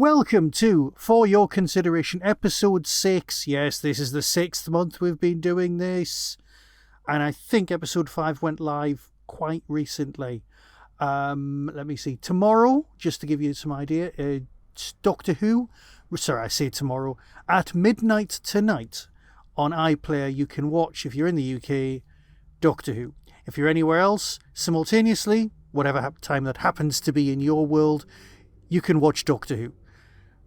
Welcome to For Your Consideration, episode 6. Yes, this is the 6th month we've been doing this. And I think episode 5 went live quite recently. Let me see. Tomorrow, just to give you some idea, Doctor Who, sorry, I say tomorrow, at midnight tonight on iPlayer, you can watch, if you're in the UK, Doctor Who. If you're anywhere else, simultaneously, whatever time that happens to be in your world, you can watch Doctor Who.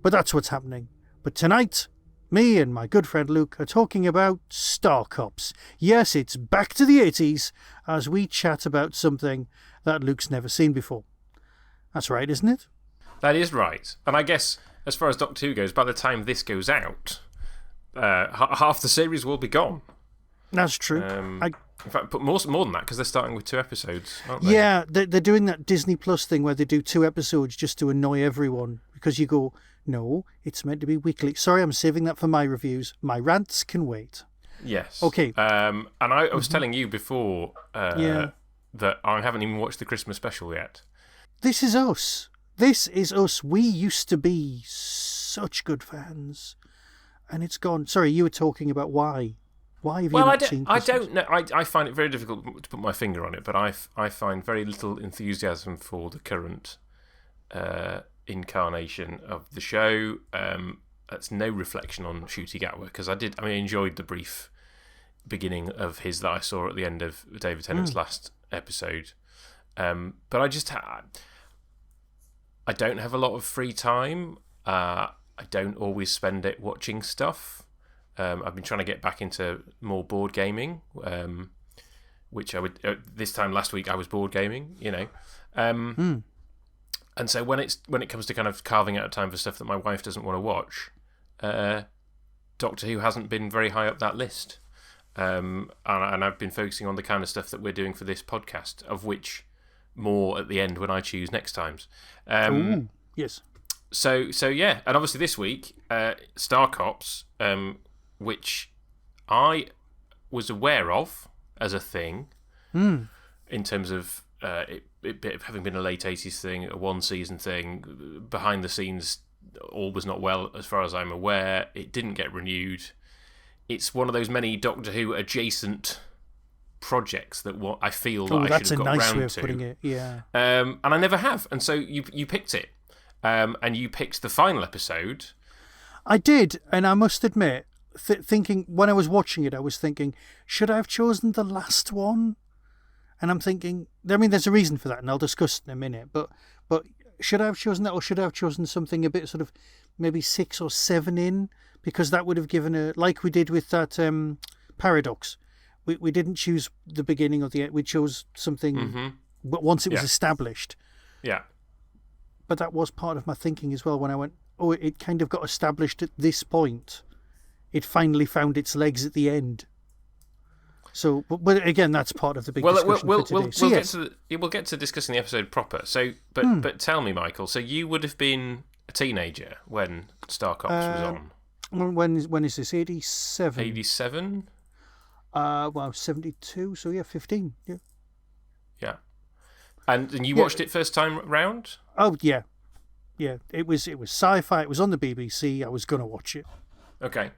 But that's what's happening. But tonight, me and my good friend Luke are talking about Star Cops. Yes, it's back to the 80s as we chat about something that Luke's never seen before. That's right, isn't it? That is right. And I guess, as far as Doctor Who goes, by the time this goes out, half the series will be gone. That's true. In fact, but more than that, because they're starting with 2 episodes, aren't they? Yeah, they're doing that Disney Plus thing where they do 2 episodes just to annoy everyone. Because you go, no, it's meant to be weekly. Sorry, I'm saving that for my reviews. My rants can wait. Yes. Okay. And I was telling you before that I haven't even watched the Christmas special yet. This is us. This is us. We used to be such good fans. And it's gone. Sorry, you were talking about why. Why have you not seen Christmas? I don't know. I find it very difficult to put my finger on it, but I find very little enthusiasm for the current incarnation of the show. That's no reflection on Ncuti Gatwa, because I enjoyed the brief beginning of his that I saw at the end of David Tennant's last episode. But I don't have a lot of free time. I don't always spend it watching stuff. I've been trying to get back into more board gaming, which I would. This time last week I was board gaming, you know. And so when it comes to kind of carving out time for stuff that my wife doesn't want to watch, Doctor Who hasn't been very high up that list. And I've been focusing on the kind of stuff that we're doing for this podcast, of which more at the end when I choose next times. Yes. So yeah, and obviously this week, Star Cops, which I was aware of as a thing, in terms of it having been a late 80s thing, a 1-season thing, behind the scenes, all was not well as far as I'm aware. It didn't get renewed. It's one of those many Doctor Who adjacent projects that I feel that I should have got around to. That's a nice way of putting it, yeah. And I never have, and so you picked it. And you picked the final episode. I did, and I must admit, thinking when I was watching it, I was thinking, should I have chosen the last one? And I'm thinking, I mean, there's a reason for that, and I'll discuss it in a minute. But should I have chosen that, or should I have chosen something a bit sort of maybe 6 or 7 in? Because that would have given like we did with that Paradox. We didn't choose the beginning of the end. We chose something, but once it was established. Yeah. But that was part of my thinking as well when I went, it kind of got established at this point. It finally found its legs at the end. So, but again, that's part of the big discussion for today. We'll get to discussing the episode proper. So, but tell me, Michael, so you would have been a teenager when Star Cops was on? When is this? 87? 87? Well, 72, so 15, yeah. Yeah. And you watched it first time round? Oh, yeah. Yeah, it was sci-fi. It was on the BBC. I was going to watch it. Okay.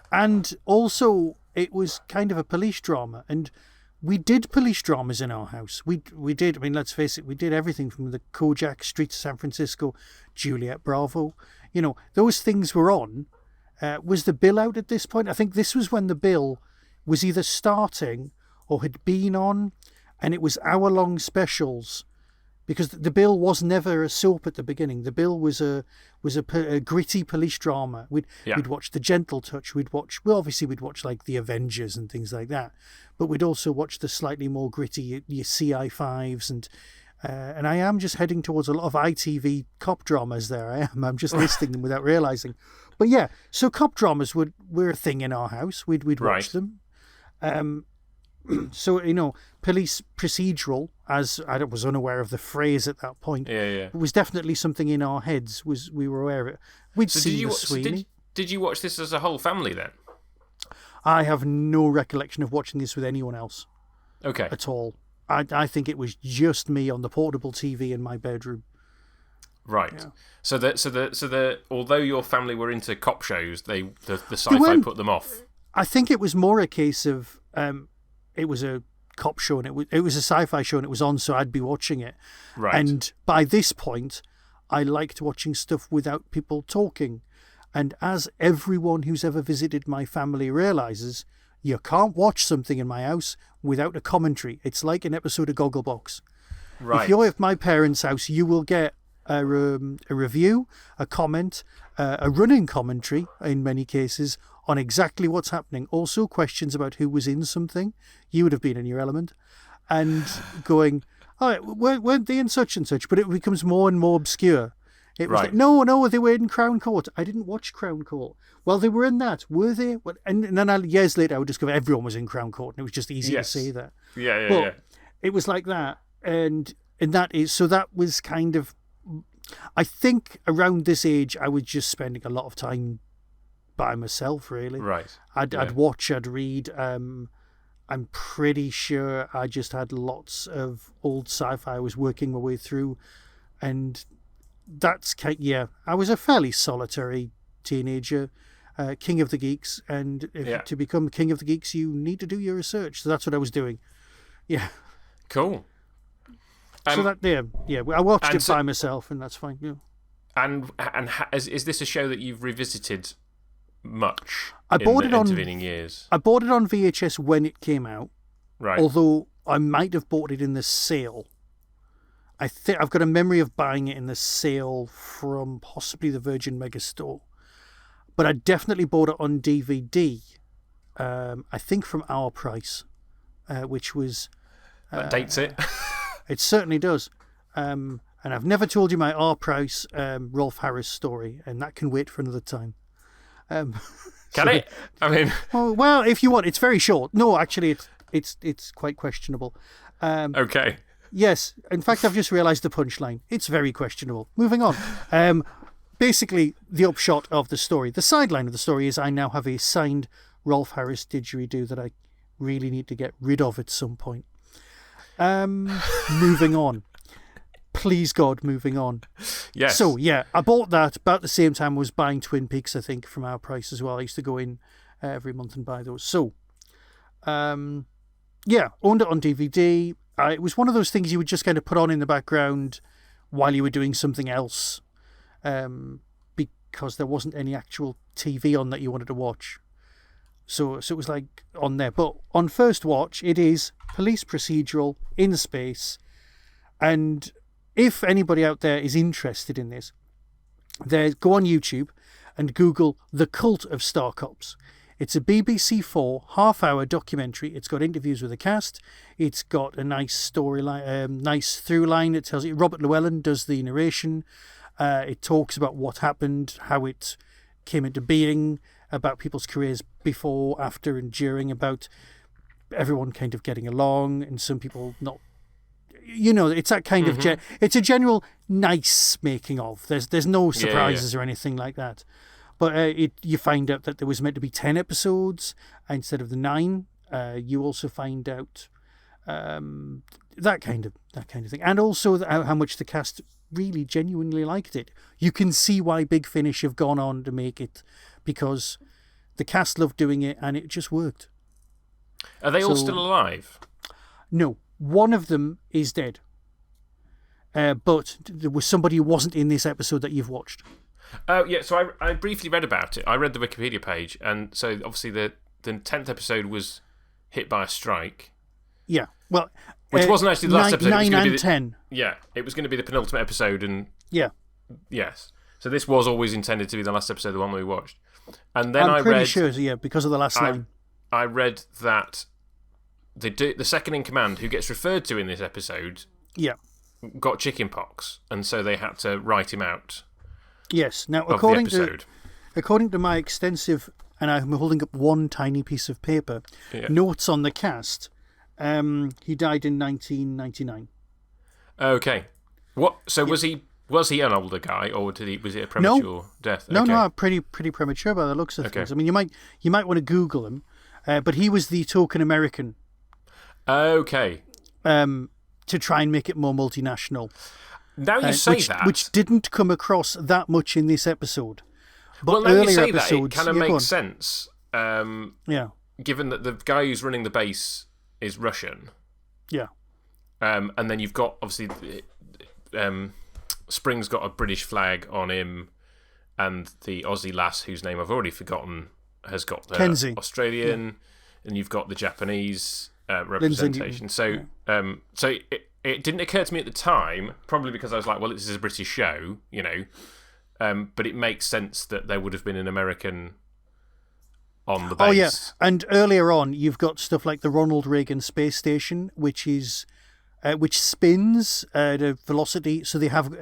And also, it was kind of a police drama. And we did police dramas in our house. We did. I mean, let's face it. We did everything from the Kojak, Streets of San Francisco, Juliet Bravo. You know, those things were on. Was the bill out at this point? I think this was when the bill was either starting or had been on. And it was hour-long specials. Because the bill was never a soap at the beginning. The bill was a gritty police drama. We'd watch The Gentle Touch. We'd watch like The Avengers and things like that. But we'd also watch the slightly more gritty your CI5s and I am just heading towards a lot of ITV cop dramas there. I am. I'm just listing them without realizing. But yeah, so cop dramas were a thing in our house. We'd watch them. So, you know, police procedural, as I was unaware of the phrase at that point, it was definitely something in our heads. We were aware of it. We'd see the Sweeney. Did you watch this as a whole family then? I have no recollection of watching this with anyone else. Okay. At all. I think it was just me on the portable TV in my bedroom. Right. Yeah. So the although your family were into cop shows, the sci-fi put them off. I think it was more a case of it was a cop show and it was a sci-fi show and it was on, so I'd be watching it. Right. And by this point, I liked watching stuff without people talking. And as everyone who's ever visited my family realizes, you can't watch something in my house without a commentary. It's like an episode of Gogglebox. Right. If you're at my parents' house, you will get a review, a comment, a running commentary in many cases on exactly what's happening. Also questions about who was in something. You would have been in your element. And going, oh, weren't they in such and such? But it becomes more and more obscure. It was Right. like, no, they were in Crown Court. I didn't watch Crown Court. Well, they were in that. Were they? And then years later, I would discover everyone was in Crown Court. And it was just easy to say that. Yeah. It was like that. And that was kind of, I think around this age, I was just spending a lot of time by myself, really. Right. I'd watch, I'd read. I'm pretty sure I just had lots of old sci-fi I was working my way through. And that's, I was a fairly solitary teenager, king of the geeks. And to become king of the geeks, you need to do your research. So that's what I was doing. Yeah. Cool. So I watched it by myself, and that's fine. Yeah. And is this a show that you've revisited much? I bought it on intervening years. I bought it on VHS when it came out. Right. Although I might have bought it in the sale. I think I've got a memory of buying it in the sale from possibly the Virgin Megastore, but I definitely bought it on DVD. I think from Our Price, which was. That dates it. It certainly does. And I've never told you my Our Price Rolf Harris story, and that can wait for another time. Can it? I mean, well, if you want, it's very short. No, actually, it's quite questionable. Okay. Yes, in fact, I've just realised the punchline. It's very questionable. Moving on. Basically, the upshot of the story, the sideline of the story is I now have a signed Rolf Harris didgeridoo that I really need to get rid of at some point. Moving on. Please God, moving on. Yes. So, I bought that about the same time I was buying Twin Peaks, I think, from Our Price as well. I used to go in every month and buy those. So, owned it on DVD. It was one of those things you would just kind of put on in the background while you were doing something else, because there wasn't any actual TV on that you wanted to watch. So it was like on there. But on first watch, it is police procedural in space. And if anybody out there is interested in this, go on YouTube and Google The Cult of Star Cops. It's a BBC 4 half-hour documentary. It's got interviews with the cast. It's got a nice storyline, nice through line. It tells you Robert Llewellyn does the narration. It talks about what happened, how it came into being, about people's careers before, after, and during, about everyone kind of getting along, and some people not. It's that kind of it's a general nice making of. There's no surprises or anything like that. But you find out that there was meant to be 10 episodes instead of the 9. You also find out that kind of thing, and also how much the cast really genuinely liked it. You can see why Big Finish have gone on to make it, because the cast loved doing it and it just worked. Are they all still alive? No, one of them is dead. But there was somebody who wasn't in this episode that you've watched. Oh, yeah, so I briefly read about it. I read the Wikipedia page, and so obviously the 10th episode was hit by a strike. Yeah, well... Which wasn't actually the last episode. 9 and 10. Yeah, it was going to be the penultimate episode, and... Yeah. Yes. So this was always intended to be the last episode, the one we watched. And then I'm pretty sure, because of the last line. I read that the second in command, who gets referred to in this episode, got chicken pox, and so they had to write him out. Yes. Now, according to my extensive, and I'm holding up one tiny piece of paper, notes on the cast, he died in 1999. Okay. What? So was he an older guy, or was it a premature death? Okay. No, pretty premature by the looks of things. I mean, you might want to Google him, but he was the token American. Okay. To try and make it more multinational. Now you say that, which didn't come across that much in this episode. But now you earlier say episodes, that, it kind of makes sense. Given that the guy who's running the base is Russian. Yeah. And then you've got, obviously, Spring's got a British flag on him, and the Aussie lass, whose name I've already forgotten, has got the Kenzie. Australian, and you've got the Japanese representation. So it didn't occur to me at the time, probably because I was like, well, this is a British show, you know, but it makes sense that there would have been an American on the base. Oh, yeah. And earlier on, you've got stuff like the Ronald Reagan Space Station, which spins at a velocity, so they have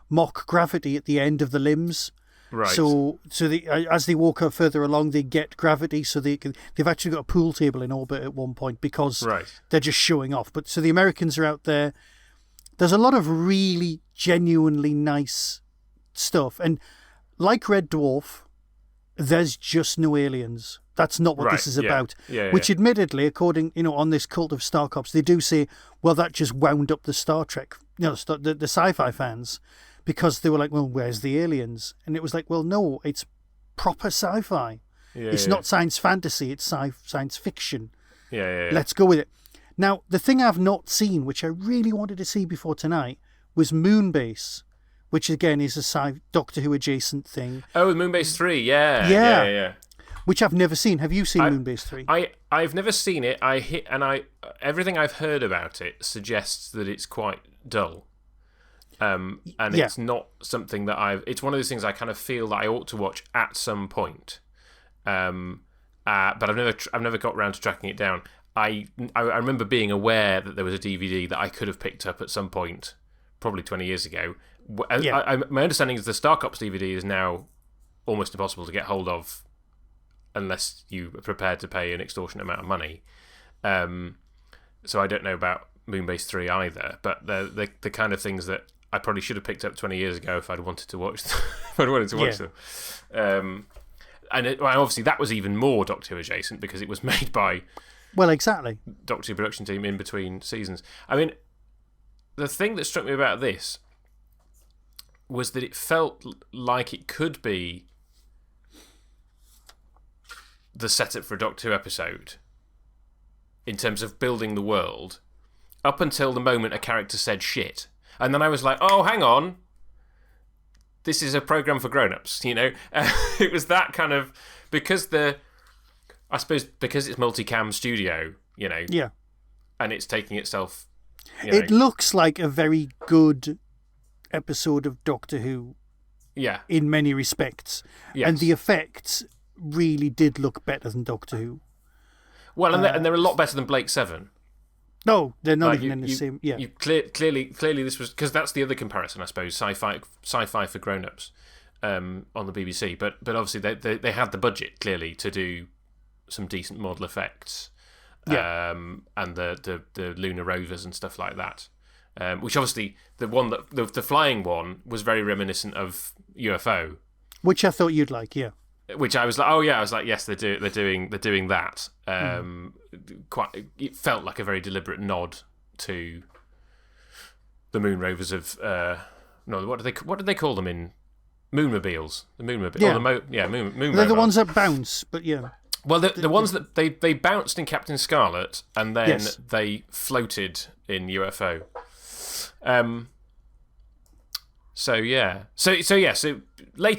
mock gravity at the end of the limbs. Right. So as they walk up further along, they get gravity, so they've actually got a pool table in orbit at one point because they're just showing off. But so the Americans are out there. There's a lot of really genuinely nice stuff, and like Red Dwarf, there's just no aliens. That's not what this is about. Which, admittedly, according, on this cult of Star Cops, they do say, well, that just wound up the Star Trek, the sci-fi fans, because they were like, well, where's the aliens? And it was like, well, no, it's proper sci-fi. It's not science fantasy, it's science fiction. Let's go with it. Now, the thing I've not seen, which I really wanted to see before tonight, was Moonbase, which again is a Doctor Who adjacent thing. Oh, Moonbase 3, yeah. Which I've never seen. Have you seen Moonbase 3? I've never seen it. Everything I've heard about it suggests that it's quite dull. It's not something that it's one of those things I kind of feel that I ought to watch at some point. But I've never got around to tracking it down. I remember being aware that there was a DVD that I could have picked up at some point, probably 20 years ago. My understanding is the Star Cops DVD is now almost impossible to get hold of unless you are prepared to pay an extortionate amount of money. So I don't know about Moonbase 3 either, but they're the kind of things that I probably should have picked up 20 years ago if I'd wanted to watch them. And obviously that was even more Doctor Who adjacent because it was made by... Well, exactly. Doctor Who production team in between seasons. I mean, the thing that struck me about this was that it felt like it could be the setup for a Doctor Who episode in terms of building the world up until the moment a character said shit. And then I was like, oh, hang on. This is a program for grown-ups, It was that kind of... Because it's multicam studio, Yeah. And it's taking itself... It looks like a very good episode of Doctor Who. Yeah. In many respects. Yes. And the effects really did look better than Doctor Who. Well, and they're a lot better than Blake 7. No, they're not even in the same... Yeah. Clearly, this was... Because that's the other comparison, I suppose, sci-fi for grown-ups on the BBC. But obviously, they had the budget, clearly, to do some decent model effects. Yeah. And the lunar rovers and stuff like that. Which, obviously, the flying one was very reminiscent of UFO. Which I thought you'd like, yeah. Which I was like, oh yeah, I was like, yes, they're doing that. It felt like a very deliberate nod to the moon rovers of what did they call them in Moonmobiles? The Moonmobile, Moon. They're the ones that bounce, but yeah. Well, the ones that they bounced in Captain Scarlet and then they floated in UFO. So late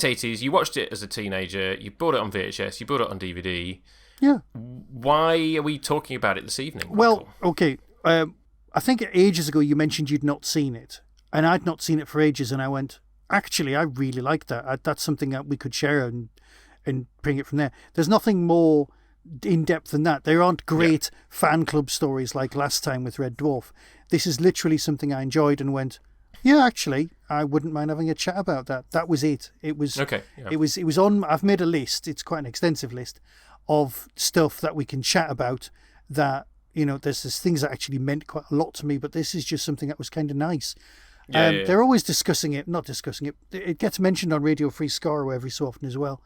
80s, you watched it as a teenager, you bought it on VHS, you bought it on DVD. Yeah. Why are we talking about it this evening, Michael? Well, okay, I think ages ago you mentioned you'd not seen it, and I'd not seen it for ages, and I went, actually, I really like that. That's something that we could share and bring it from there. There's nothing more in-depth than that. There aren't great fan club stories like last time with Red Dwarf. This is literally something I enjoyed and went... Yeah, actually, I wouldn't mind having a chat about that. That was it. It was okay. Yeah. It was on. I've made a list. It's quite an extensive list of stuff that we can chat about. That there's things that actually meant quite a lot to me. But this is just something that was kind of nice. They're always discussing it. Not discussing it. It gets mentioned on Radio Free Scaro every so often as well.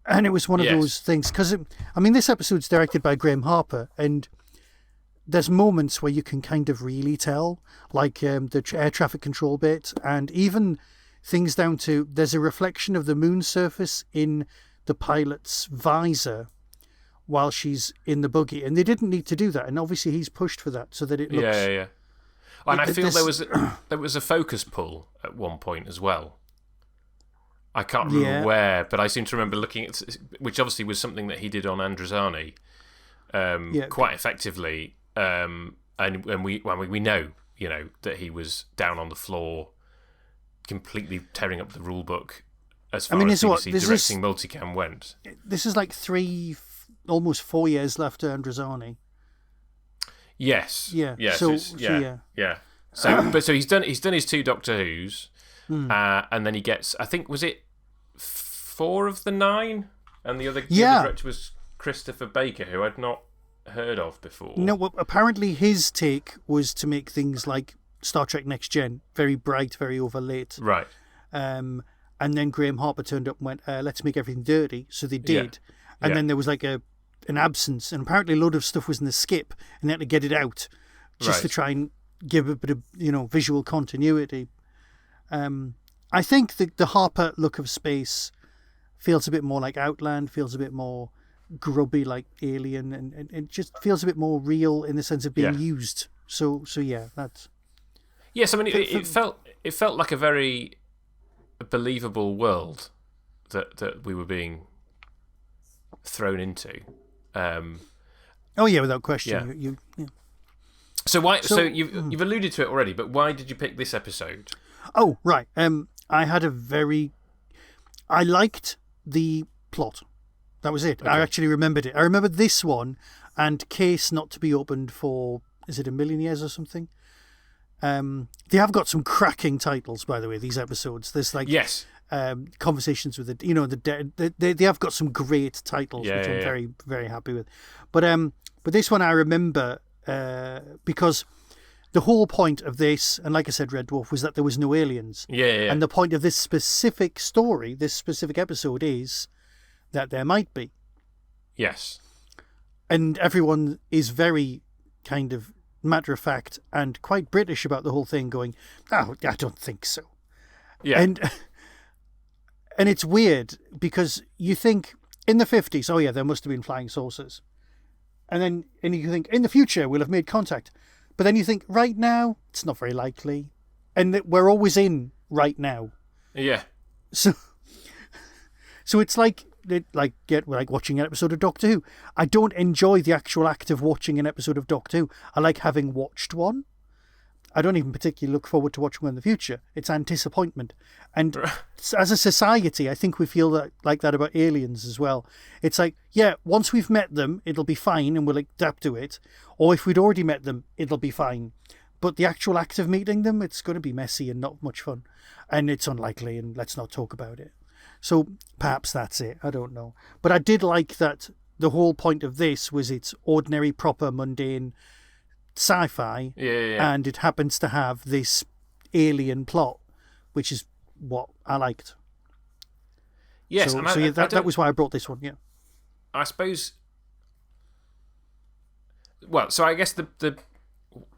And it was one of those things because this episode's directed by Graham Harper, and there's moments where you can kind of really tell, like the air traffic control bit, and even things down to there's a reflection of the moon surface in the pilot's visor while she's in the buggy, and they didn't need to do that, and obviously he's pushed for that so that it looks... Yeah. And I feel there was a focus pull at one point as well. I can't remember where, but I seem to remember looking at, which obviously was something that he did on Androzani quite effectively. And we know, that he was down on the floor, completely tearing up the rule book as far as CBC directing multicam went. This is like almost 4 years left to Androzani. Yes. Yeah. So he's done his 2 Doctor Who's, and then he gets, I think, was it 4 of the 9, and the other director was Christopher Baker, who I'd not heard of before. No, well, apparently his take was to make things like Star Trek Next Gen very bright, very overlaid. Right. And then Graham Harper turned up and went, let's make everything dirty. So they did. Yeah. And then there was like an absence, and apparently a load of stuff was in the skip, and they had to get it out just to try and give a bit of visual continuity. I think the Harper look of space feels a bit more like Outland, feels a bit more grubby like Alien, and it just feels a bit more real in the sense of being used. So yeah, that's... Yes, I mean, it felt like a very believable world that we were being thrown into. Oh yeah, without question. Yeah. So why? So you've alluded to it already, but why did you pick this episode? Oh right. I liked the plot. That was it. Okay. I actually remembered it. I remembered this one and Case Not to Be Opened for, is it 1,000,000 years or something? They have got some cracking titles, by the way, these episodes. There's like conversations with the dead. They have got some great titles, which I'm very, very happy with. But this one I remember because the whole point of this, and like I said, Red Dwarf, was that there was no aliens. Yeah. And the point of this specific story, this specific episode, is that there might be. Yes. And everyone is very kind of matter of fact and quite British about the whole thing, going, "Oh, I don't think so." Yeah. And it's weird because you think in the 50s, oh yeah, there must have been flying saucers. And you think in the future we'll have made contact. But then you think right now it's not very likely. And that we're always in right now. Yeah. So it's like watching an episode of Doctor Who. I don't enjoy the actual act of watching an episode of Doctor Who. I like having watched one. I don't even particularly look forward to watching one in the future. It's disappointment. And as a society, I think we feel like that about aliens as well. It's like, yeah, once we've met them, it'll be fine and we'll adapt to it. Or if we'd already met them, it'll be fine. But the actual act of meeting them, it's going to be messy and not much fun. And it's unlikely, and let's not talk about it. So perhaps that's it. I don't know. But I did like that the whole point of this was it's ordinary, proper, mundane sci-fi. Yeah. And it happens to have this alien plot, which is what I liked. Yes. So that was why I brought this one, yeah. I suppose... Well, so I guess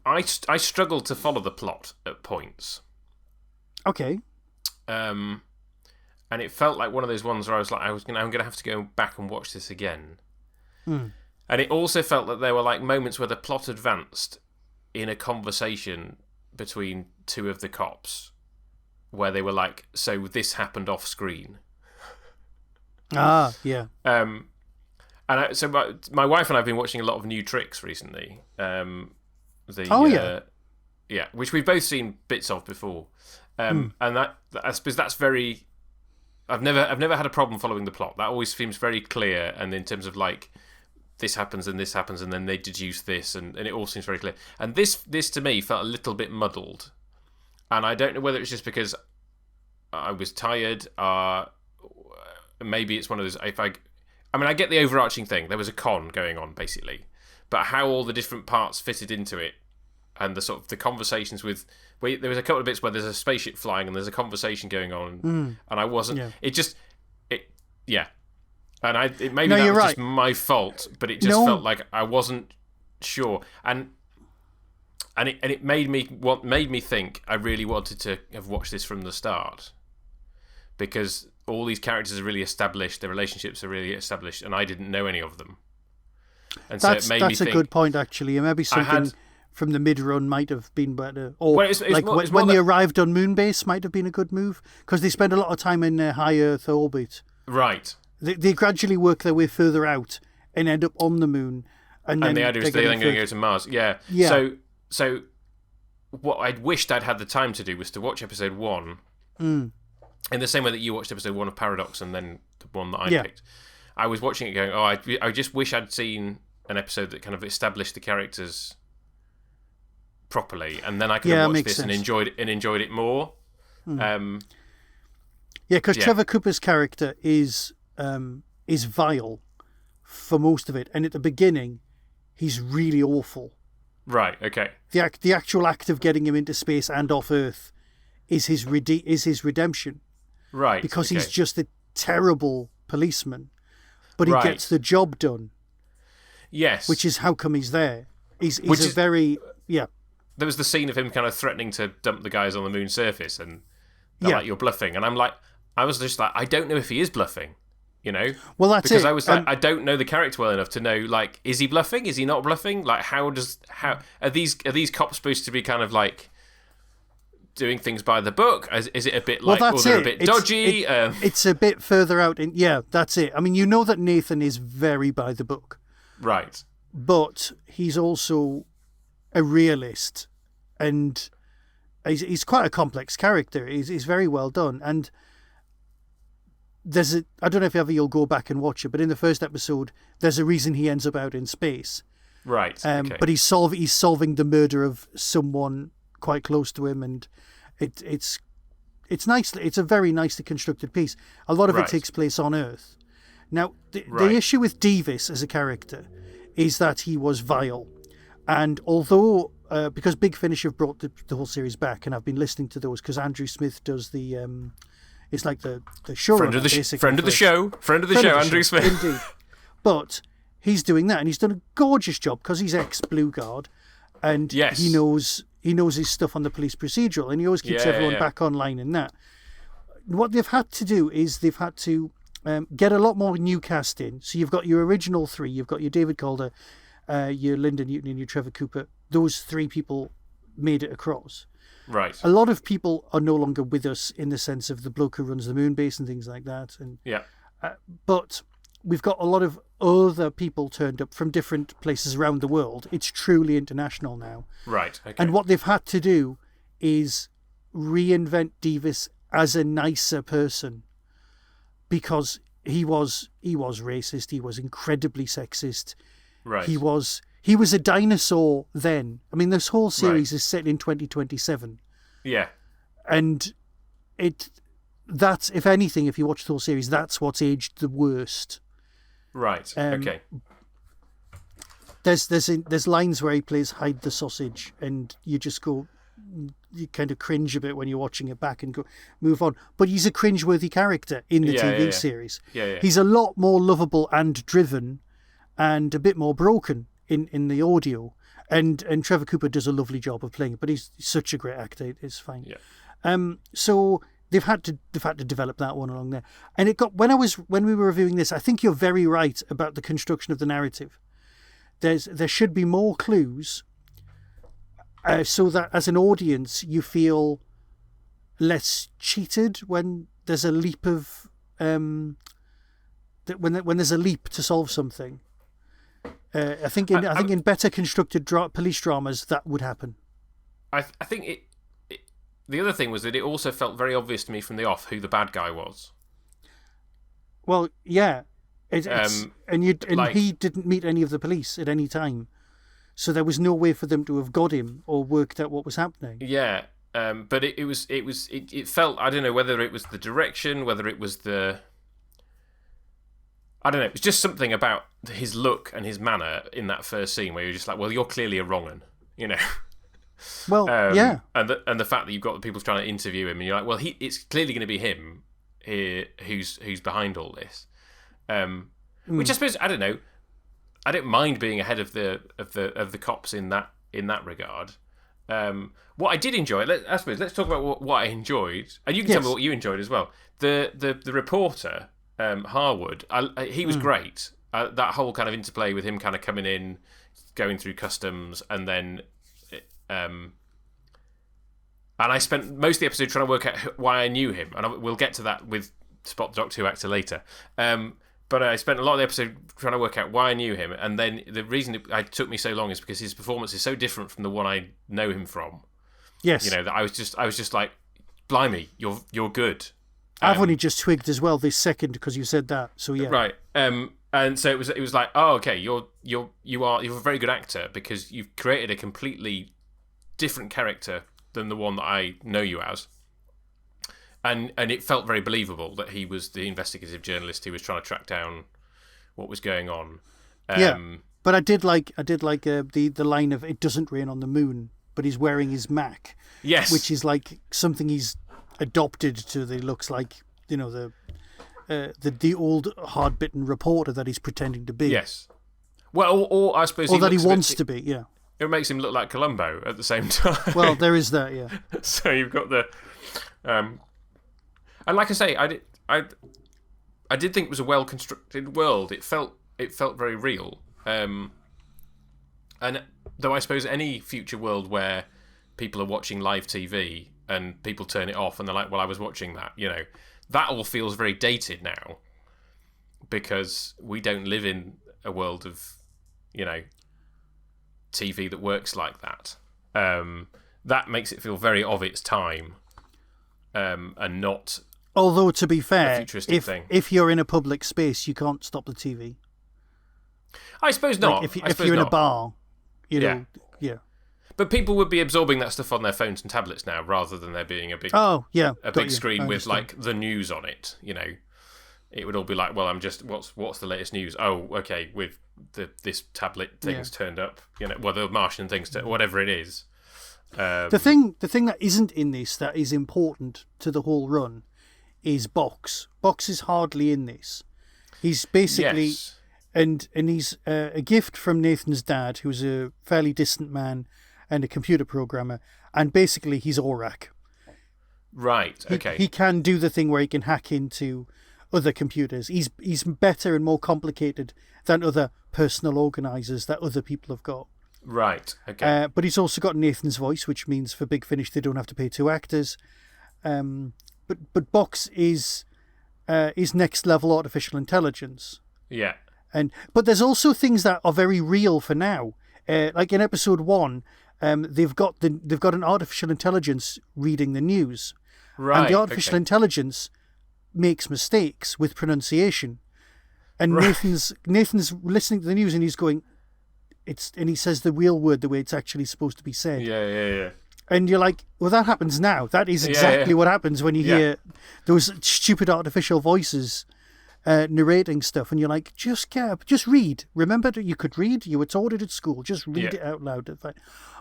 I struggled to follow the plot at points. Okay. And it felt like one of those ones where I was like, I'm gonna have to go back and watch this again. And it also felt that there were like moments where the plot advanced in a conversation between two of the cops, where they were like, "So this happened off screen." Ah, yeah. So my wife and I have been watching a lot of New Tricks recently. Yeah, which we've both seen bits of before. And that, I suppose that's very... I've never had a problem following the plot. That always seems very clear, and in terms of like, this happens and this happens, and then they deduce this, and it all seems very clear. And this to me felt a little bit muddled. And I don't know whether it's just because I was tired, maybe it's one of those... I get the overarching thing. There was a con going on, basically. But how all the different parts fitted into it, and the sort of the conversations with... there was a couple of bits where there's a spaceship flying and there's a conversation going on, and I wasn't... Yeah. And maybe that was just my fault, but it just felt like I wasn't sure. And and it made me think I really wanted to have watched this from the start, because all these characters are really established, their relationships are really established, and I didn't know any of them. And that's, so it made me that's think, a good point, actually. Maybe something from the mid-run might have been better. Or when they arrived on Moonbase might have been a good move, because they spend a lot of time in high Earth orbit. Right. They gradually work their way further out and end up on the moon. And the idea is they're then going to go to Mars. Yeah. So what I'd wished I'd had the time to do was to watch episode 1 in the same way that you watched episode 1 of Paradox and then the one that I picked. I was watching it going, I just wish I'd seen an episode that kind of established the characters properly, and then I could have watched this and enjoyed it more. Because Trevor Cooper's character is vile for most of it, and at the beginning he's really awful. Right. Okay. The actual act of getting him into space and off Earth is his redemption. Right. Because he's just a terrible policeman, but he gets the job done. Yes. Which is how come he's there. He's very. There was the scene of him kind of threatening to dump the guys on the moon's surface, and they're like, "You're bluffing," and I was just like, I don't know if he is bluffing. Well, that's because it. I was like, I don't know the character well enough to know, like, is he bluffing? Is he not bluffing? Like, how are these cops supposed to be kind of like doing things by the book? Is it a bit like, they're a bit dodgy? It's a bit further out. That's it. I mean, you know that Nathan is very by the book, right? But he's also a realist, and he's quite a complex character. He's very well done, and I don't know if ever you'll go back and watch it, but in the first episode, there's a reason he ends up out in space. Right. Okay. But he's solving the murder of someone quite close to him, and it's nice. It's a very nicely constructed piece. A lot of it takes place on Earth. Now, the issue with Davis as a character is that he was vile, and although because Big Finish have brought the whole series back, and I've been listening to those because Andrew Smith does the. It's like the show friend of the show, Andrew Smith. Indeed, but he's doing that, and he's done a gorgeous job because he's ex-Blue Guard, and he knows his stuff on the police procedural, and he always keeps everyone back online in that. What they've had to do is they've had to get a lot more new cast in. So you've got your original 3, you've got your David Calder, your Linda Newton, and your Trevor Cooper. Those 3 people made it across. Right. A lot of people are no longer with us in the sense of the bloke who runs the moon base and things like that. And but we've got a lot of other people turned up from different places around the world. It's truly international now. Right. Okay. And what they've had to do is reinvent Davis as a nicer person, because he was racist. He was incredibly sexist. Right. He was a dinosaur then. I mean, this whole series is set in 2027. Yeah. And that's, if anything, if you watch the whole series, that's what's aged the worst. Right. Okay. There's lines where he plays Hide the Sausage, and you kind of cringe a bit when you're watching it back and move on. But he's a cringeworthy character in the TV series. Yeah. He's a lot more lovable and driven, and a bit more broken in the audio, and Trevor Cooper does a lovely job of playing it, but he's such a great actor, it's fine. So they've had to develop that one along there, and it got when we were reviewing this, I think you're very right about the construction of the narrative. There should be more clues, so that as an audience you feel less cheated when there's a leap of when there's a leap to solve something. I think in better constructed police dramas that would happen. I think the other thing was that it also felt very obvious to me from the off who the bad guy was. Well, yeah, he didn't meet any of the police at any time, so there was no way for them to have got him or worked out what was happening. Yeah, but it felt, I don't know whether it was the direction, whether it was the. I don't know. It was just something about his look and his manner in that first scene where you're just like, well, you're clearly a wrong 'un, Well, yeah. And the fact that you've got the people trying to interview him, and you're like, well, it's clearly going to be him here who's behind all this. Which I suppose, I don't know. I don't mind being ahead of the cops in that regard. What I did enjoy, I suppose, let's talk about what I enjoyed, and you can tell me what you enjoyed as well. The reporter, Harwood, he was great. That whole kind of interplay with him kind of coming in, going through customs, and then, and I spent most of the episode trying to work out why I knew him, and we'll get to that with Spot the Doctor Who actor later. But I spent a lot of the episode trying to work out why I knew him, and then the reason it took me so long is because his performance is so different from the one I know him from. Yes, that I was just like, blimey, you're good. I've only just twigged as well this second because you said that. So yeah, right. And so it was like, oh, okay, you're a very good actor because you've created a completely different character than the one that I know you as. And it felt very believable that he was the investigative journalist who was trying to track down what was going on. But I did like the line of "It doesn't rain on the moon," but he's wearing his Mac. Yes, which is like something he's adopted to. The looks like the old hard-bitten reporter that he's pretending to be. Yes. Well, or I suppose, or that he wants to be. Yeah. It makes him look like Columbo at the same time. Well, there is that. Yeah. So you've got the. And like I say, I did think it was a well constructed world. It felt very real. And though I suppose any future world where people are watching live TV and people turn it off and they're like, "Well, I was watching that," that all feels very dated now because we don't live in a world of TV that works like that. That makes it feel very of its time, and not. Although, to be fair, if you're in a public space, you can't stop the TV. I suppose not. Like if you're in a bar, yeah. But people would be absorbing that stuff on their phones and tablets now, rather than there being a big screen with like the news on it. It would all be like, well, I'm just what's the latest news? Oh, okay, with this tablet thing's turned up. Well, the Martian thing's whatever it is. The thing that isn't in this that is important to the whole run is Box. Box is hardly in this. He's basically and he's a gift from Nathan's dad, who's a fairly distant man and a computer programmer, and basically he's Aurak. Right. Okay. He can do the thing where he can hack into other computers. He's better and more complicated than other personal organisers that other people have got. Right. Okay. But he's also got Nathan's voice, which means for Big Finish they don't have to pay 2 actors. But Box is next level artificial intelligence. Yeah. But there's also things that are very real for now. Like in episode 1, they've got an artificial intelligence reading the news. Right. And the artificial intelligence makes mistakes with pronunciation. And Nathan's listening to the news and he's going, and he says the real word the way it's actually supposed to be said. Yeah. And you're like, well, that happens now. That is exactly what happens when you hear those stupid artificial voices narrating stuff. And you're like, just read. Remember that you could read. You were taught it at school. Just read it out loud.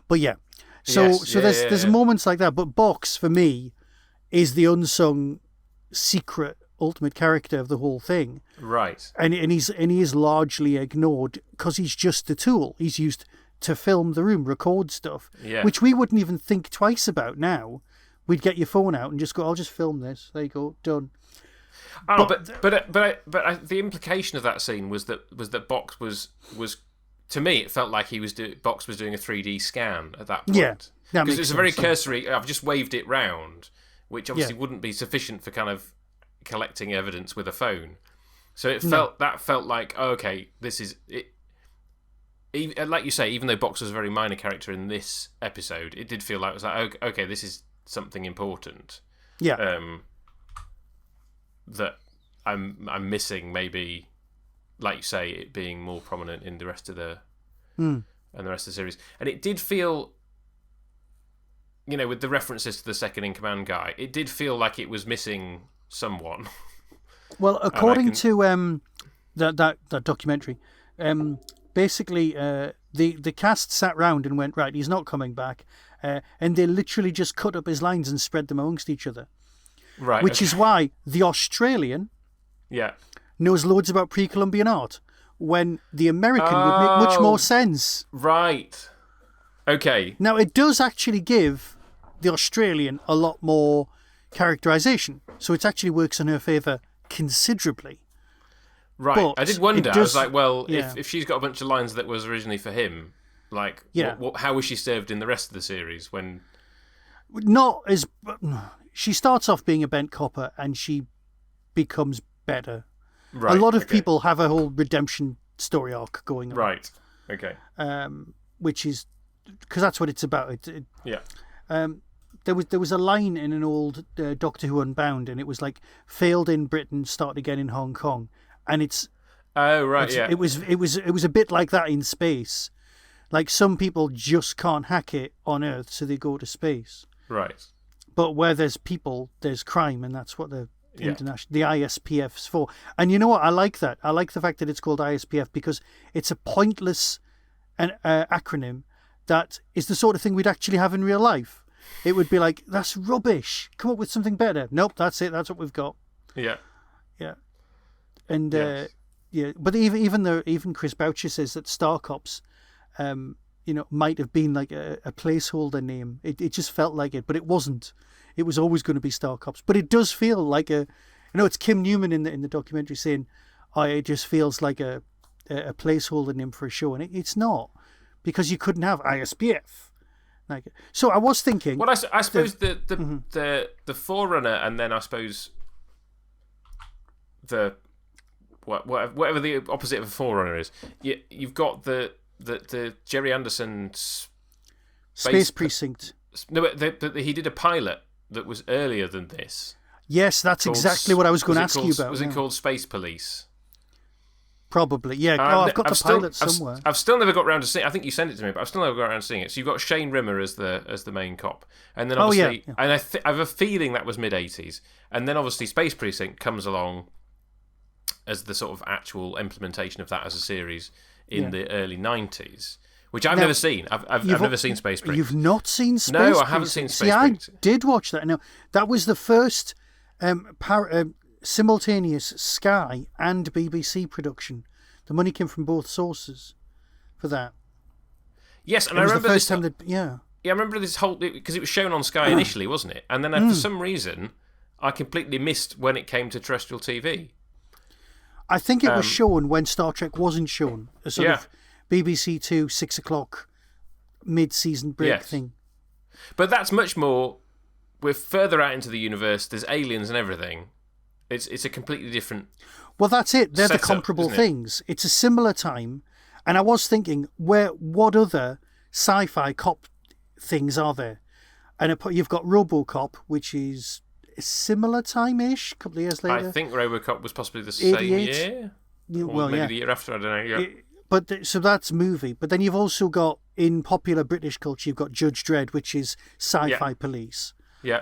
But yeah. So there's moments like that. But Box, for me, is the unsung secret ultimate character of the whole thing. Right. And he is largely ignored because he's just a tool. He's used to film the room, record stuff, which we wouldn't even think twice about now. We'd get your phone out and just go, I'll just film this. There you go, done. Oh, but the implication of that scene was that Box was to me it felt like Box was doing a 3D scan at that point. Yeah, because it was a very cursory. I've just waved it round, which obviously wouldn't be sufficient for kind of collecting evidence with a phone. So it felt like, oh, okay, this is it. Like you say, even though Box was a very minor character in this episode, it did feel like it was like, okay, this is something important. Yeah. That I'm missing, maybe, like you say, it being more prominent in the rest of the and the rest of the series. And it did feel, with the references to the second in command guy, it did feel like it was missing someone. Well, according to that documentary, basically the cast sat round and went, right, he's not coming back, and they literally just cut up his lines and spread them amongst each other. Right. Which is why the Australian knows loads about pre-Columbian art, when the American would make much more sense. Right. Okay. Now, it does actually give the Australian a lot more characterization, so it actually works in her favour considerably. Right. But I did wonder. it I was does- like, well, yeah. if she's got a bunch of lines that was originally for him, like, Yeah. how was she served in the rest of the series when... Not as... She starts off being a bent copper and she becomes better. Right. A lot of okay. people have a whole redemption story arc going on. Right. Okay. Which is... Because that's what it's about. Yeah. There was a line in an old Doctor Who Unbound, and it was like, failed in Britain, start again in Hong Kong. And it's... Oh, right, yeah. It was a bit like that in space. Like, some people just can't hack it on Earth, so they go to space. Right. But where there's people, there's crime, and that's what the Yeah. the ISPF's for. And you know what? I like that. I like the fact that it's called ISPF because it's a pointless acronym that is the sort of thing we'd actually have in real life. It would be like, that's rubbish. Come up with something better. Nope, that's it. That's what we've got. Yeah. Yeah. And Yes. yeah, but even Chris Boucher says that Star Cops, might have been like a placeholder name. It just felt like it, but it wasn't. It was always going to be Star Cops. But it does feel like it's Kim Newman in the documentary saying, "Oh, it just feels like a placeholder name for a show," and it's not, because you couldn't have ISPF. Like, so I was thinking. Well, I suppose the Forerunner, and then I suppose the whatever the opposite of a Forerunner is. You've got the Jerry Anderson Space Precinct. No, but he did a pilot that was earlier than this. Yes, that's exactly what I was going to ask you about. Was it called Space Police? Probably, yeah. I've got the pilot somewhere. I've still never got around to seeing it. I think you sent it to me, but I've still never got around to seeing it. So you've got Shane Rimmer as the main cop. And then obviously... yeah. And I have a feeling that was mid-80s. And then obviously Space Precinct comes along as the sort of actual implementation of that as a series in the early 90s. Which I've never seen. I've never seen Space Precinct. You've not seen Space Precinct? No, I haven't seen Space Precinct. Precinct. I did watch that. Now, that was the first simultaneous Sky and BBC production. The money came from both sources for that. Yes, and it I was remember the first this, time that... Yeah. Yeah, I remember this whole... Because it was shown on Sky initially, wasn't it? And then for some reason, I completely missed when it came to terrestrial TV. I think it was shown when Star Trek wasn't shown. A sort of BBC 2, 6 o'clock, mid-season break thing. But that's much more... We're further out into the universe. There's aliens and everything. It's a completely different... Well, that's it. They're the setup, comparable isn't it? things. It's a similar time. And I was thinking, what other sci-fi cop things are there? And you've got RoboCop, which is a similar time-ish, a couple of years later. I think RoboCop was possibly the same 88? year. Well, maybe yeah. the year after, I don't know. Yeah. So that's movie. But then you've also got, in popular British culture, you've got Judge Dredd, which is sci-fi police. Yeah.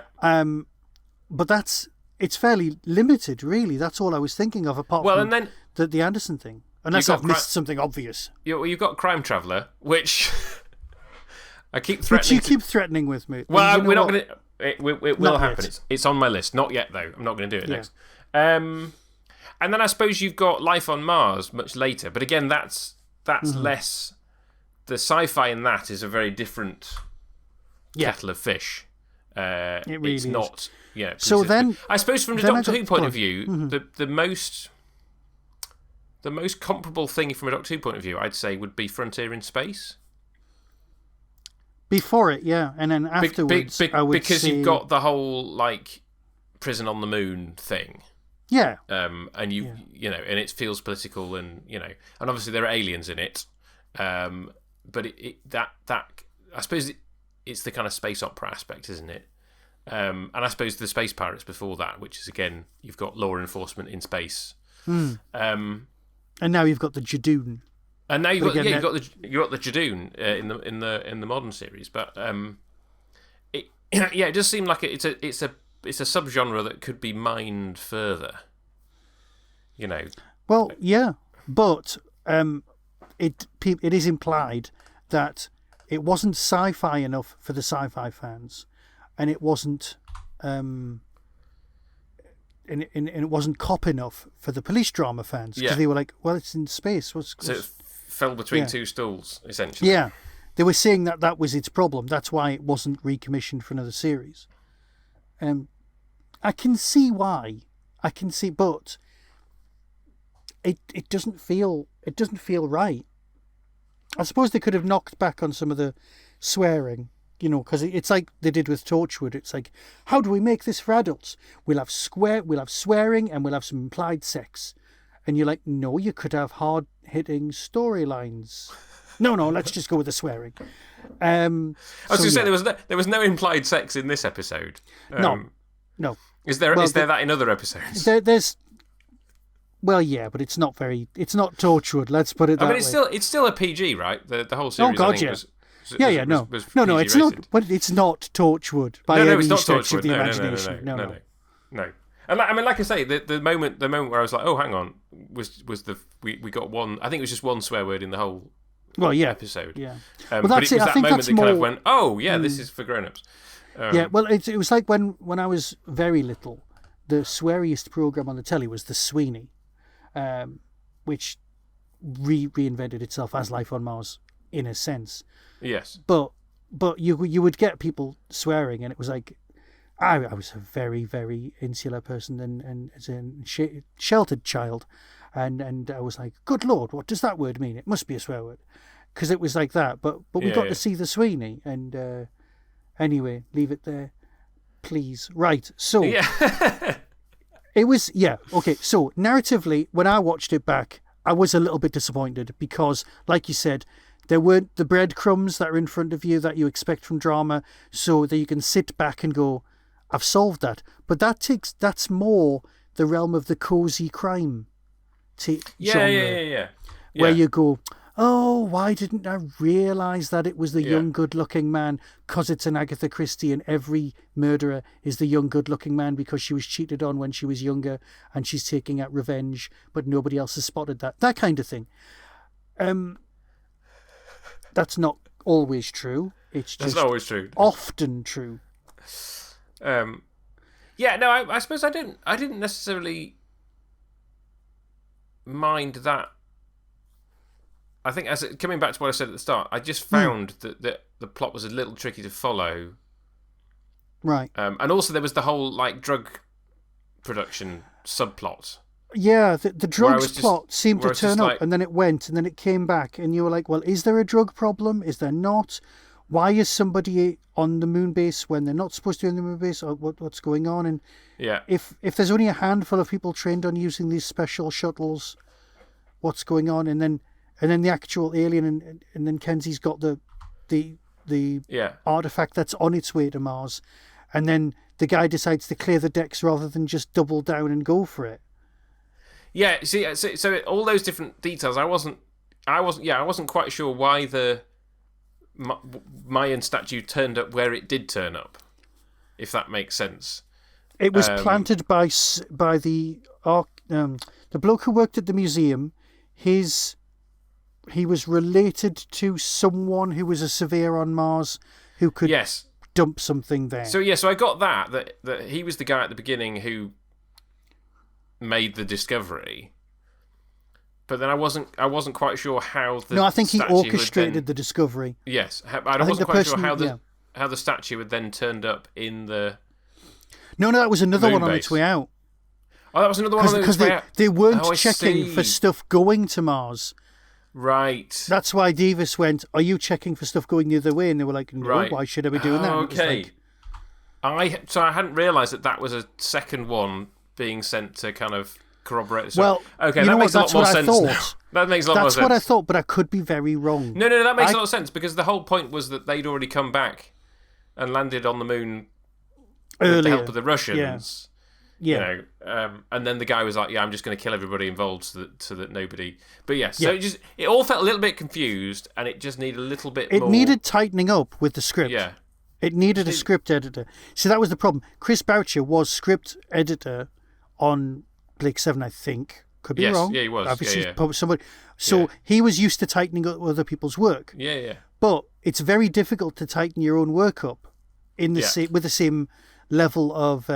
But it's fairly limited, really. That's all I was thinking of, apart from and then the Anderson thing. Unless I've missed something obvious. You've got Crime Traveller, which I keep threatening. Which you keep threatening with me. Well, we're not going to... It will Not happen. yet. It's on my list. Not yet, though. I'm not going to do it next. And then I suppose you've got Life on Mars much later. But again, that's less... The sci-fi in that is a very different kettle of fish. It really it's is. not... Yeah. So then... I suppose from the Doctor Who point of view, the most comparable thing from a Doctor Who point of view, I'd say, would be Frontier in Space. Before it, yeah. And then afterwards, I would because say... you've got the whole, like, prison on the moon thing. Yeah. And and it feels political and, and obviously there are aliens in it. But that I suppose it's the kind of space opera aspect, isn't it? And I suppose the Space Pirates before that, which is, again, you've got law enforcement in space. And now you've got the Jadoon. And now you've got the Jadoon in the modern series, but it does seem like it's a subgenre that could be mined further. Well, yeah, but it is implied that it wasn't sci-fi enough for the sci-fi fans, and it wasn't and it wasn't cop enough for the police drama fans, because they were like, well, it's in space. So it fell between two stools, essentially. Yeah, they were saying that that was its problem. That's why it wasn't recommissioned for another series. I can see why. But it doesn't feel right. I suppose they could have knocked back on some of the swearing, because it's like they did with Torchwood. It's like, how do we make this for adults? We'll have swearing, and we'll have some implied sex. And you're like, no, you could have hard-hitting storylines. No, let's just go with the swearing. I was going to say there was no implied sex in this episode. No. Is there that in other episodes? There's. Well, yeah, but it's not Torchwood. Let's put it that way. I mean, it's still a PG, right? The whole series. Oh God, I think, yeah. No, it's not. But it's not Torchwood by any stretch of the imagination. No. And like I say, the moment where I was like, oh, hang on, was we got one. I think it was just one swear word in the whole. Well, yeah, episode. Yeah. But it was that moment that kind of went, oh, yeah, this is for grown-ups. Yeah, well, it was like when I was very little, the sweariest program on the telly was The Sweeney, which reinvented itself as Life on Mars in a sense. Yes. But you would get people swearing, and it was like, I was a very, very insular person and as a sheltered child, and I was like, good Lord, what does that word mean? It must be a swear word, because it was like that. But we got to see The Sweeney, and anyway, leave it there, please. Right, so it was okay. So narratively, when I watched it back, I was a little bit disappointed because, like you said, there weren't the breadcrumbs that are in front of you that you expect from drama, so that you can sit back and go, I've solved that. But that's more the realm of the cozy crime genre. Where you go, oh, why didn't I realise that it was the young, good-looking man? Because it's an Agatha Christie, and every murderer is the young, good-looking man because she was cheated on when she was younger and she's taking out revenge, but nobody else has spotted that. That kind of thing. That's not always true. That's not always true. Often true. I suppose I didn't necessarily mind that. I think coming back to what I said at the start, I just found that the plot was a little tricky to follow. Right. And also there was the whole drug production subplot. Yeah, the drugs plot seemed to turn up and then it went and then it came back and you were like, well, is there a drug problem? Is there not? Why is somebody on the moon base when they're not supposed to be on the moon base? Or what's going on? And if there's only a handful of people trained on using these special shuttles, what's going on? And then the actual alien and then Kenzie's got the artifact that's on its way to Mars, and then the guy decides to clear the decks rather than just double down and go for it. Yeah, see, so all those different details, I wasn't quite sure why the Mayan statue turned up where it did turn up, if that makes sense. It was planted by the bloke who worked at the museum. He was related to someone who was a surveyor on Mars who could dump something there. So I got that he was the guy at the beginning who made the discovery. But then I wasn't quite sure how the I think he orchestrated the discovery. Yes, I wasn't quite sure how the statue had then turned up in the. No, that was another one on its way out. Oh, that was another one on its way out. They weren't checking for stuff going to Mars. Right. That's why Davis went, are you checking for stuff going the other way? And they were like, no, why should I be doing that? Okay. So I hadn't realised that was a second one being sent to kind of corroborate this. Well, okay, that makes a lot more sense now. That makes a lot more sense. That's what I thought, but I could be very wrong. No, that makes a lot of sense because the whole point was that they'd already come back and landed on the moon with the help of the Russians. Yeah. And then the guy was like, I'm just going to kill everybody involved so that nobody. But so it all felt a little bit confused and it just needed a little bit more. It needed tightening up with the script. Yeah. It needed a script editor. So that was the problem. Chris Boucher was script editor on Blake 7, I think. Could be wrong. Yeah, he was. Obviously, somebody. So he was used to tightening up other people's work. Yeah. But it's very difficult to tighten your own work up with the same level of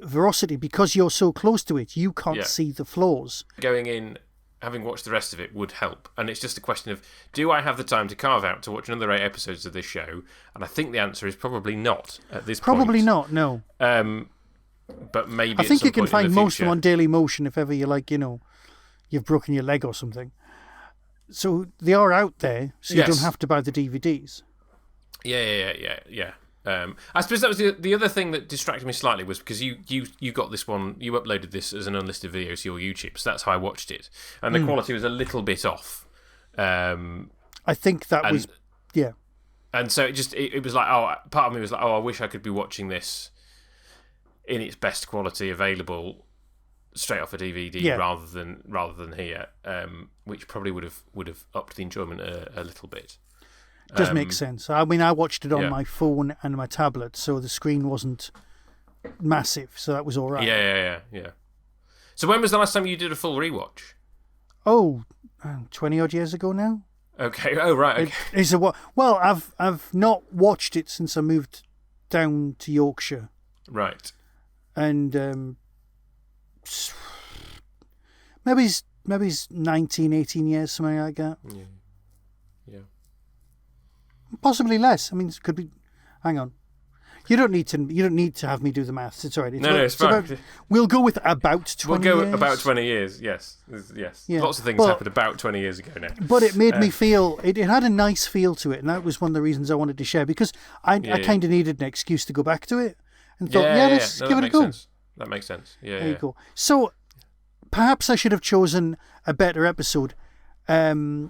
veracity because you're so close to it. You can't see the flaws. Going in having watched the rest of it would help. And it's just a question of, do I have the time to carve out to watch another 8 episodes of this show? And I think the answer is probably not at this point. Probably not, no. But maybe I think at some you can point find in the most of future. them on Daily Motion if ever you're like, you've broken your leg or something. So they are out there, so you don't have to buy the DVDs. Yeah. I suppose that was the other thing that distracted me slightly was because you got this one, you uploaded this as an unlisted video to your YouTube, so that's how I watched it, and the quality was a little bit off. I think that was, yeah. And so it was like, part of me was like, I wish I could be watching this in its best quality available straight off a DVD rather than here, which probably would have upped the enjoyment a little bit. Does make sense. I mean, I watched it on my phone and my tablet, so the screen wasn't massive, so that was all right. Yeah. So when was the last time you did a full rewatch? 20 odd years ago now. Okay. Oh, right. Okay. Well, I've not watched it since I moved down to Yorkshire. Right. And maybe it's 19, 18 years, something like that. Yeah. Possibly less. I mean, it could be. Hang on. You don't need to have me do the maths. It's all right. It's fine. We'll go with about 20 years. We'll go about 20 years, yes. Yeah. Lots of things happened about 20 years ago now. But it made me feel, it had a nice feel to it, and that was one of the reasons I wanted to share, because I kind of needed an excuse to go back to it, and thought, let's give it a go. That makes sense. There you go. So, perhaps I should have chosen a better episode, the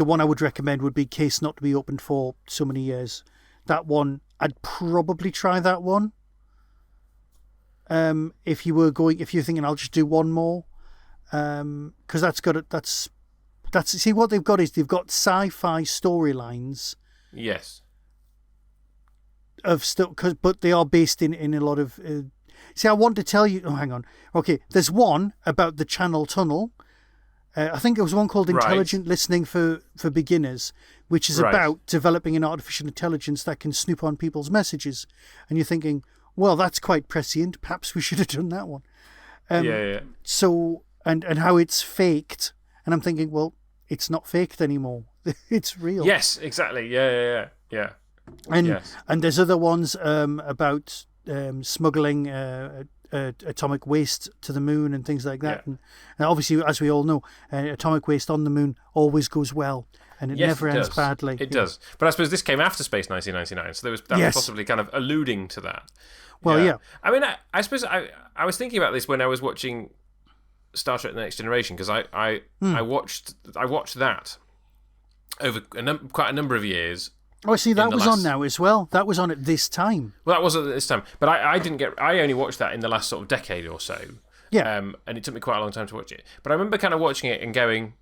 one I would recommend would be Case Not to Be Opened for So Many Years. That one, I'd probably try that one. If you're thinking I'll just do one more, because see what they've got is they've got sci-fi storylines. Yes. Of stuff, but they are based in a lot of. See, I want to tell you. Oh, hang on. Okay, there's one about the Channel Tunnel. I think there was one called Intelligent Listening for Beginners, which is about developing an artificial intelligence that can snoop on people's messages. And you're thinking, well, that's quite prescient. Perhaps we should have done that one. So, and how it's faked. And I'm thinking, well, it's not faked anymore. It's real. Yes, exactly. Yeah. And there's other ones about smuggling atomic waste to the moon and things like that. And obviously, as we all know, atomic waste on the moon always goes well, and it never ends badly. It does. But I suppose this came after Space 1999, so was possibly kind of alluding to that. Well, yeah. I mean, I suppose I was thinking about this when I was watching Star Trek: The Next Generation, because I watched that over quite a number of years. Oh, see, that was on now as well. That was on at this time. Well, that was at this time, but I only watched that in the last sort of decade or so. Yeah. And it took me quite a long time to watch it. But I remember kind of watching it and going,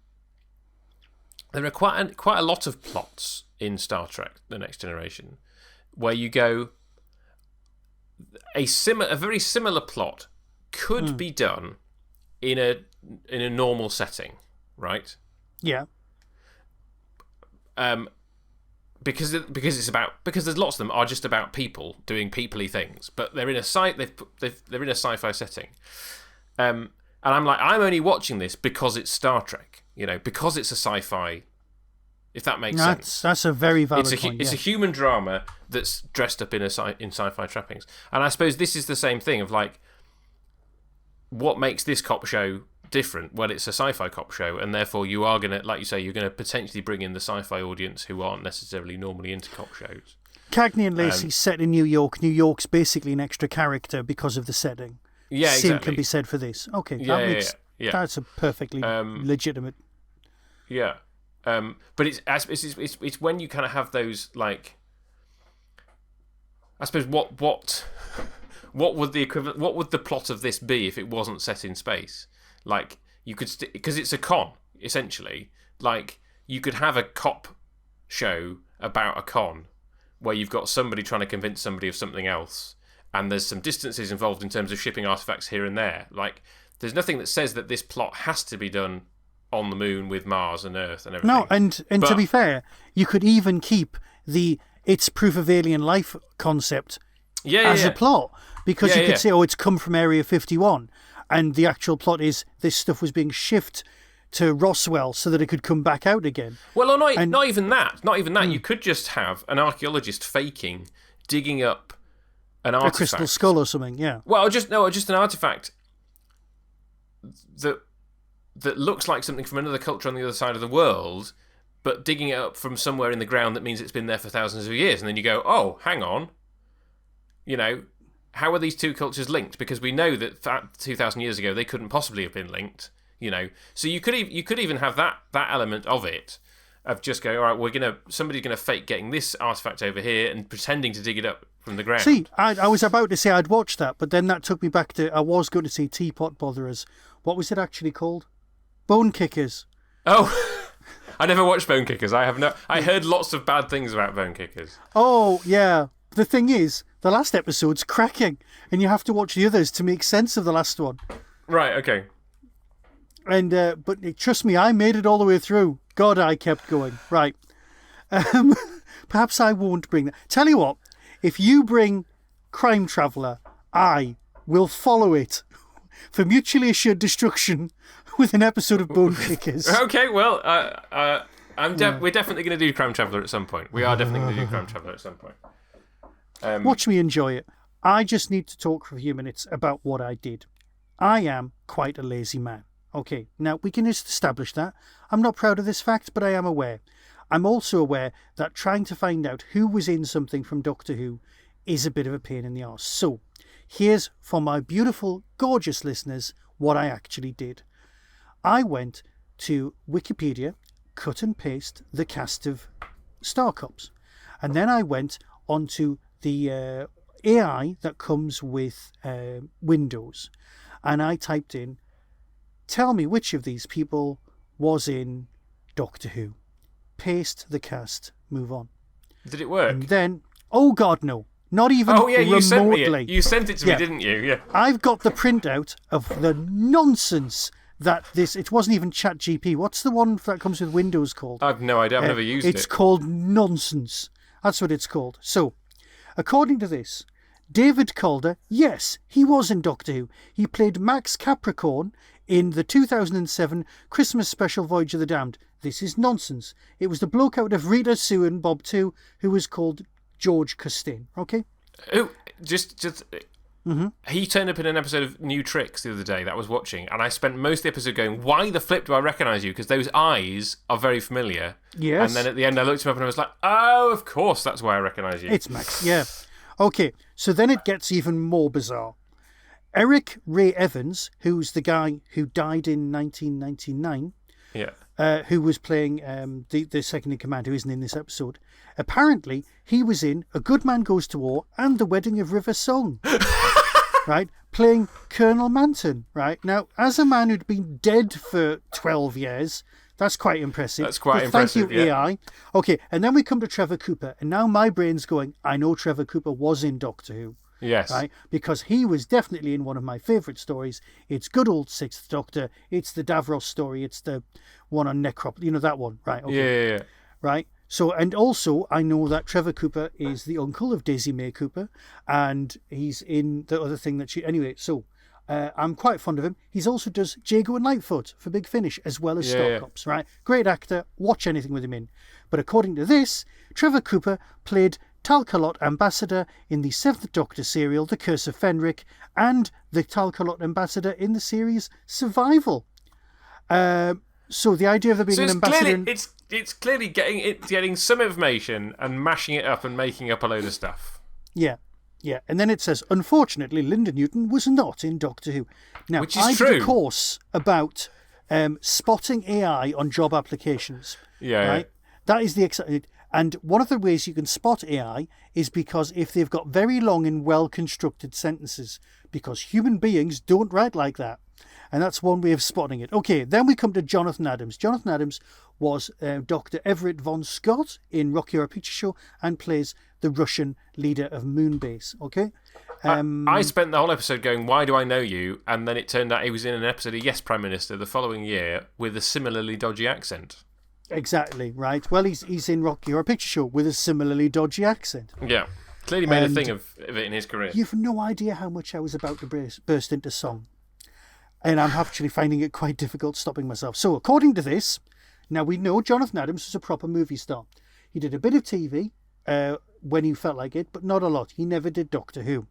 there are quite a lot of plots in Star Trek: The Next Generation where you go, a very similar plot could be done in a normal setting, right? Yeah. Because there's lots of them are just about people doing peoply things, but they're in a sci-fi setting, and I'm like, I'm only watching this because it's Star Trek, because it's a sci-fi. If that makes sense, that's a very valid point. It's a human drama that's dressed up in sci-fi trappings, and I suppose this is the same thing of like, what makes this cop show different? Well, it's a sci-fi cop show, and therefore you are gonna, like you say, you're gonna potentially bring in the sci-fi audience who aren't necessarily normally into cop shows. Cagney and Lacey's set in New York. New York's basically an extra character because of the setting. Yeah, Same exactly. can be said for this. Okay, that's a perfectly legitimate. Yeah, but it's when you kind of have those, like, I suppose what would the equivalent? What would the plot of this be if it wasn't set in space? Like, you could because it's a con, essentially. Like, you could have a cop show about a con where you've got somebody trying to convince somebody of something else, and there's some distances involved in terms of shipping artifacts here and there. Like, there's nothing that says that this plot has to be done on the moon with Mars and Earth and everything. No, and to be fair, you could even keep the it's proof of alien life concept as a plot, because you could say, oh, it's come from Area 51. And the actual plot is this stuff was being shipped to Roswell so that it could come back out again. Well, not even that. Not even that. You could just have an archaeologist faking digging up an artifact. A crystal skull or something, yeah. Well, just an artifact that looks like something from another culture on the other side of the world, but digging it up from somewhere in the ground that means it's been there for thousands of years. And then you go, oh, hang on. How are these two cultures linked? Because we know that 2,000 years ago they couldn't possibly have been linked. So you could even have that element of it, of just going, all right, somebody's gonna fake getting this artifact over here and pretending to dig it up from the ground. See, I was about to say I'd watch that, but then that took me back to, I was going to say Teapot Botherers. What was it actually called? Bone Kickers. Oh, I never watched Bone Kickers. I heard lots of bad things about Bone Kickers. Oh yeah. The thing is, the last episode's cracking, and you have to watch the others to make sense of the last one. Right. Okay. And but trust me, I made it all the way through. God, I kept going. Right. Perhaps I won't bring that. Tell you what, if you bring Crime Traveller, I will follow it for mutually assured destruction with an episode of Bone Kickers. Okay, well, we're definitely going to do Crime Traveller at some point. We are definitely going to do Crime Traveller at some point. Watch me enjoy it. I just need to talk for a few minutes about what I did. I am quite a lazy man. Okay, now we can just establish that. I'm not proud of this fact, but I am aware. I'm also aware that trying to find out who was in something from Doctor Who is a bit of a pain in the arse. So, here's for my beautiful, gorgeous listeners what I actually did. I went to Wikipedia, cut and paste the cast of Star Cops, and then I went onto the AI that comes with Windows, and I typed in, tell me which of these people was in Doctor Who. Paste the cast, move on. Did it work? And then, oh God, no. Not even remotely. You sent me it. You sent it to me, didn't you? Yeah. I've got the printout of the nonsense that it wasn't even ChatGPT. What's the one that comes with Windows called? I've no idea. I've never used it. It's called nonsense. That's what it's called. So, according to this, David Calder, yes, he was in Doctor Who. He played Max Capricorn in the 2007 Christmas special Voyage of the Damned. This is nonsense. It was the bloke out of Rita, Sue and Bob 2 who was called George Costain, okay? Oh, he turned up in an episode of New Tricks the other day that I was watching, and I spent most of the episode going, why the flip do I recognise you? Because those eyes are very familiar. Yes. And then at the end I looked him up and I was like, oh, of course, that's why I recognise you. It's Max, yeah. Okay, so then it gets even more bizarre. Eric Ray Evans, who's the guy who died in 1999, who was playing the second in command, who isn't in this episode, apparently he was in A Good Man Goes to War and The Wedding of River Song, right? Playing Colonel Manton, right? Now, as a man who'd been dead for 12 years, that's quite impressive. That's quite impressive, thank you, AI. Okay, and then we come to Trevor Cooper, and now my brain's going, I know Trevor Cooper was in Doctor Who. Yes. Right? Because he was definitely in one of my favourite stories. It's good old Sixth Doctor. It's the Davros story. It's the one on Necrop. You know that one, right? Okay. Yeah. Right? So, and also, I know that Trevor Cooper is the uncle of Daisy May Cooper, and he's in the other thing that she... Anyway, so... I'm quite fond of him. He's also does Jago and Lightfoot for Big Finish, as well as Star Cops, right? Great actor. Watch anything with him in. But according to this, Trevor Cooper played Talcalot Ambassador in the 7th Doctor serial, The Curse of Fenric, and the Talcalot Ambassador in the series Survival. So the idea of there being an ambassador... It's clearly getting some information and mashing it up and making up a load of stuff. Yeah. Yeah, and then it says, unfortunately, Linda Newton was not in Doctor Who. Now, which is I true. did a course about spotting AI on job applications. Yeah. Right? That is the exciting. And one of the ways you can spot AI is because if they've got very long and well-constructed sentences, because human beings don't write like that. And that's one way of spotting it. Okay, then we come to Jonathan Adams. Jonathan Adams was Dr. Everett von Scott in Rocky Horror Picture Show and plays the Russian leader of Moonbase. Okay? I spent the whole episode going, why do I know you? And then it turned out he was in an episode of Yes, Prime Minister the following year with a similarly dodgy accent. Exactly, right. Well, he's in Rocky Horror Picture Show with a similarly dodgy accent. Yeah. Clearly made a thing of it in his career. You've no idea how much I was about to burst into song. And I'm actually finding it quite difficult stopping myself. So, according to this, now we know Jonathan Adams was a proper movie star. He did a bit of TV when he felt like it, but not a lot. He never did Doctor Who.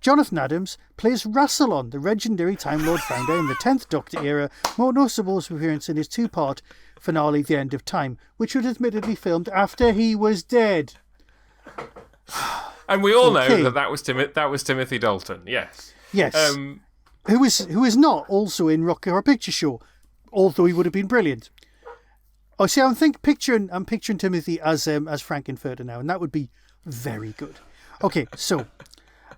Jonathan Adams plays Rassilon, the legendary Time Lord founder in the 10th Doctor era, more notable appearance in his two-part finale, The End of Time, which was admittedly filmed after he was dead. And we all know that was Timothy Dalton, yes. Yes. Who is not also in Rocky Horror Picture Show, although he would have been brilliant. Oh, see, I'm picturing Timothy as Frankenfurter now, and that would be very good. Okay, so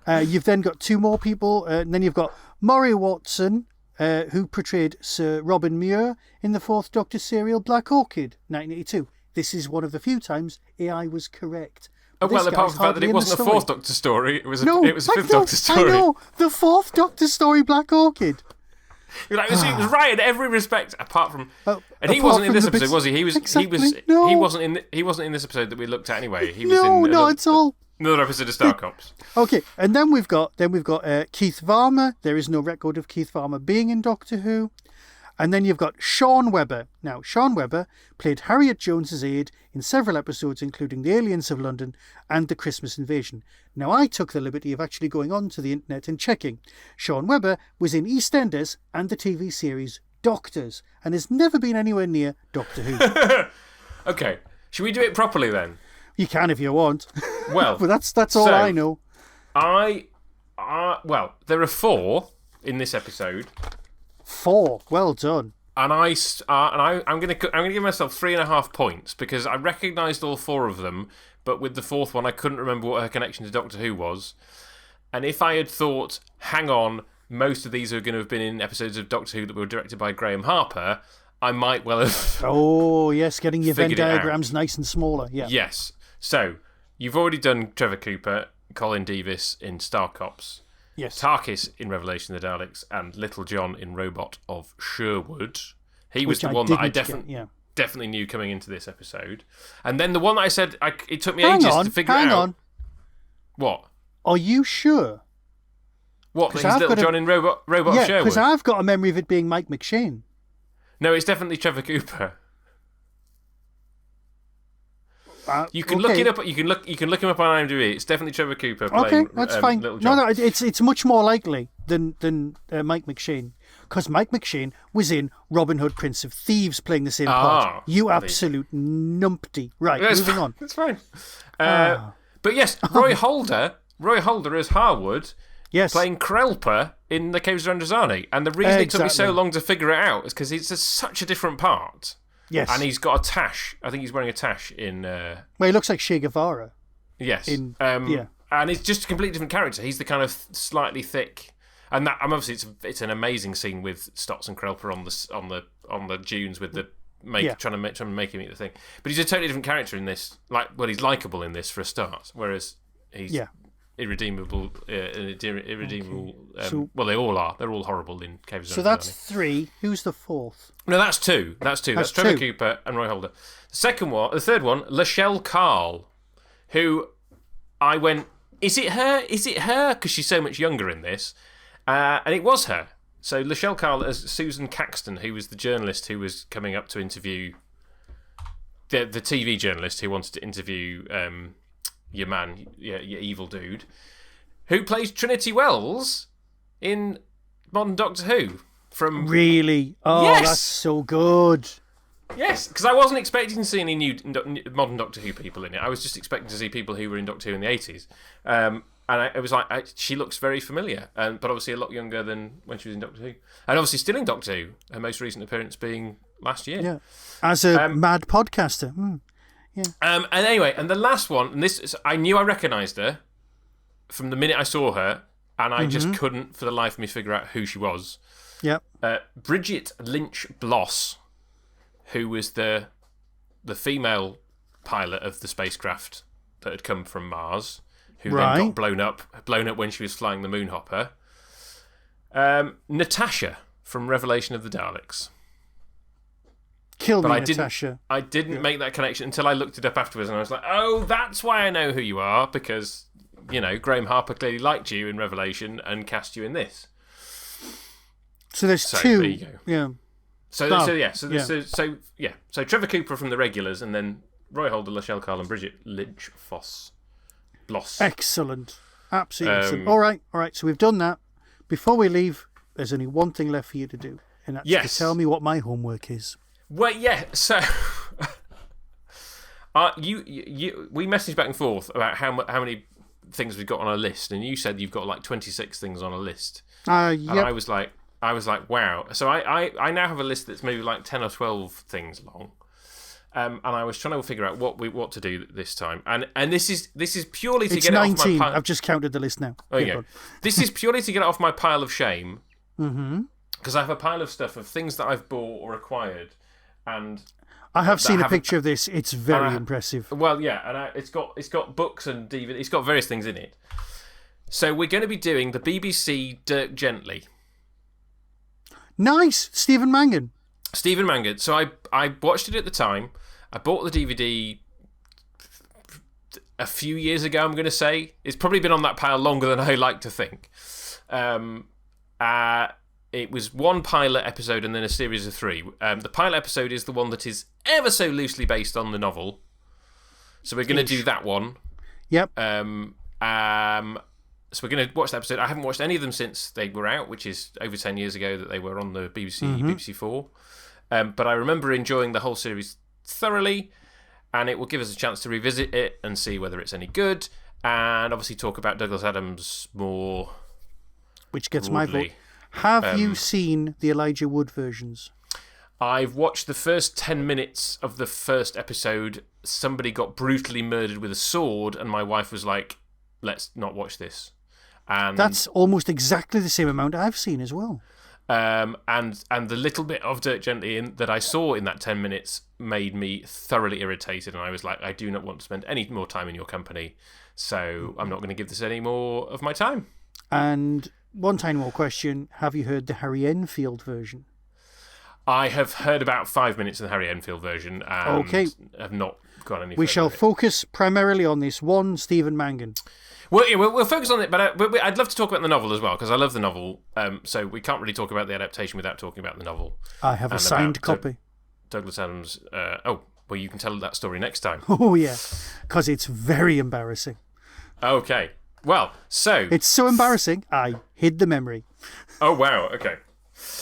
you've then got two more people, and then you've got Maury Watson, who portrayed Sir Robin Muir in the Fourth Doctor serial Black Orchid, 1982. This is one of the few times AI was correct. Well, apart from the fact that it wasn't a Fourth Doctor story, it was a Fifth Doctor story. I know, the Fourth Doctor story, Black Orchid. It was right in every respect, apart from. And he wasn't in this episode, was he? He wasn't in this episode that we looked at anyway. He was not at all. Another episode of Star Cops. Okay, and then we've got Keith Varmer. There is no record of Keith Varmer being in Doctor Who. And then you've got Sean Webber. Now, Sean Webber played Harriet Jones's aide in several episodes, including The Aliens of London and The Christmas Invasion. Now, I took the liberty of actually going onto the internet and checking. Sean Webber was in EastEnders and the TV series Doctors, and has never been anywhere near Doctor Who. Okay, should we do it properly then? You can if you want. Well, but that's all I know. Well, there are 4 in this episode. 4, well done. And I'm gonna give myself 3.5 points because I recognised all 4 of them, but with the 4th one I couldn't remember what her connection to Doctor Who was. And if I had thought, hang on, most of these are going to have been in episodes of Doctor Who that were directed by Graham Harper, I might well have. Oh yes, getting your Venn diagrams nice and smaller. Yeah. Yes. So you've already done Trevor Cooper, Colin Davis in Star Cops. Yes. Tarkis in Revelation of the Daleks and Little John in Robot of Sherwood. He was the one that I definitely knew coming into this episode. And then the one that I said, it took me ages to figure out. Hang on. What? Are you sure? What? He's Little John in Robot of Sherwood? Yeah, because I've got a memory of it being Mike McShane. No, it's definitely Trevor Cooper. You can look it up. You can look him up on IMDb. It's definitely Trevor Cooper playing. Okay, that's fine. Little John. No, it's much more likely than Mike McShane, because Mike McShane was in Robin Hood, Prince of Thieves, playing the same part. You absolute numpty. Right, moving on. That's fine. But yes, Roy Holder as Harwood. Yes. Playing Krelper in The Caves of Androzani. And the reason it took me so long to figure it out is because it's such a different part. Yes. And he's got a tash. I think he's wearing a tash in... Well, he looks like Che Guevara. Yes. Yeah. And it's just a completely different character. He's the kind of slightly thick... And that obviously it's an amazing scene with Stotts and Krelper on the dunes with the... Trying to make him eat the thing. But he's a totally different character in this. He's likeable in this for a start. Whereas he's... irredeemable. So, well, they all are. They're all horrible in Caves of Androzani. So that's 3. Who's the 4th? No, that's 2. That's Trevor Cooper and Roy Holder. The third one, Lachelle Carl, who I went, is it her? Is it her? Because she's so much younger in this, and it was her. So Lachelle Carl as Susan Caxton, who was the journalist who was coming up to interview the TV journalist who wanted to interview. Your man, your evil dude, who plays Trinity Wells in Modern Doctor Who. Really? Oh, yes! That's so good. Yes, because I wasn't expecting to see any new Modern Doctor Who people in it. I was just expecting to see people who were in Doctor Who in the 80s. And it was like, she looks very familiar, but obviously a lot younger than when she was in Doctor Who. And obviously still in Doctor Who, her most recent appearance being last year. Yeah, as a mad podcaster. Yeah. And anyway, and the last one, and this, I knew I recognised her from the minute I saw her, and I just couldn't for the life of me figure out who she was. Yep. Bridget Lynch Bloss, who was the female pilot of the spacecraft that had come from Mars, who then got blown up when she was flying the Moonhopper. Natasha from Revelation of the Daleks. Natasha. I didn't make that connection until I looked it up afterwards, and I was like, oh, that's why I know who you are, because, Graham Harper clearly liked you in Revelation and cast you in this. So there's So two. there you go. Yeah. So Trevor Cooper from the regulars, and then Roy Holder, Lachelle Carl, and Bridget Lynch Bloss. Excellent. Absolutely excellent. All right. So we've done that. Before we leave, there's only one thing left for you to do, and that's to tell me what my homework is. Well, yeah. So, we messaged back and forth about how many things we've got on our list, and you said you've got like 26 things on a list. And I was like, wow. So I now have a list that's maybe like 10 or 12 things long. And I was trying to figure out what to do this time, and this is purely to get 19. It off my pile. I've just counted the list now. Okay, this is purely to get it off my pile of shame. Because I have a pile of stuff of things that I've bought or acquired, and I have seen a picture of this. It's very impressive. Well, yeah, and it's got books and DVD. It's got various things in it. So we're going to be doing the BBC Dirk Gently. Nice, Stephen Mangan. So I watched it at the time. I bought the DVD a few years ago, I'm going to say. It's probably been on that pile longer than I like to think. It was one pilot episode and then a series of 3. The pilot episode is the one that is ever so loosely based on the novel. So we're going to do that one. Yep. So we're going to watch the episode. I haven't watched any of them since they were out, which is over 10 years ago that they were on the BBC 4. But I remember enjoying the whole series thoroughly, and it will give us a chance to revisit it and see whether it's any good, and obviously talk about Douglas Adams more. Which gets broadly. My vote. Have you seen the Elijah Wood versions? I've watched the first 10 minutes of the first episode. Somebody got brutally murdered with a sword, and my wife was like, let's not watch this. And that's almost exactly the same amount I've seen as well. And the little bit of Dirk Gently that I saw in that 10 minutes made me thoroughly irritated, and I was like, I do not want to spend any more time in your company, so I'm not going to give this any more of my time. And one tiny more question. Have you heard the Harry Enfield version? I have heard about 5 minutes of the Harry Enfield version, and have not got any. We shall focus primarily on this one, Stephen Mangan. Well, yeah, we'll focus on it, but I'd love to talk about the novel as well, because I love the novel. So we can't really talk about the adaptation without talking about the novel. I have a signed copy. Douglas Adams. Well, you can tell that story next time. Oh, yeah, because it's very embarrassing. Okay. Well, so... It's so embarrassing, I hid the memory. Oh, wow, okay.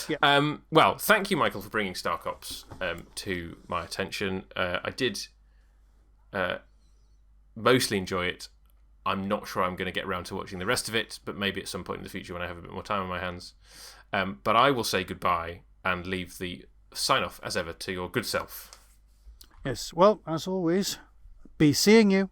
Yeah. Well, thank you, Michael, for bringing Stark Ops to my attention. I did mostly enjoy it. I'm not sure I'm going to get around to watching the rest of it, but maybe at some point in the future when I have a bit more time on my hands. But I will say goodbye and leave the sign-off, as ever, to your good self. Yes, well, as always, be seeing you.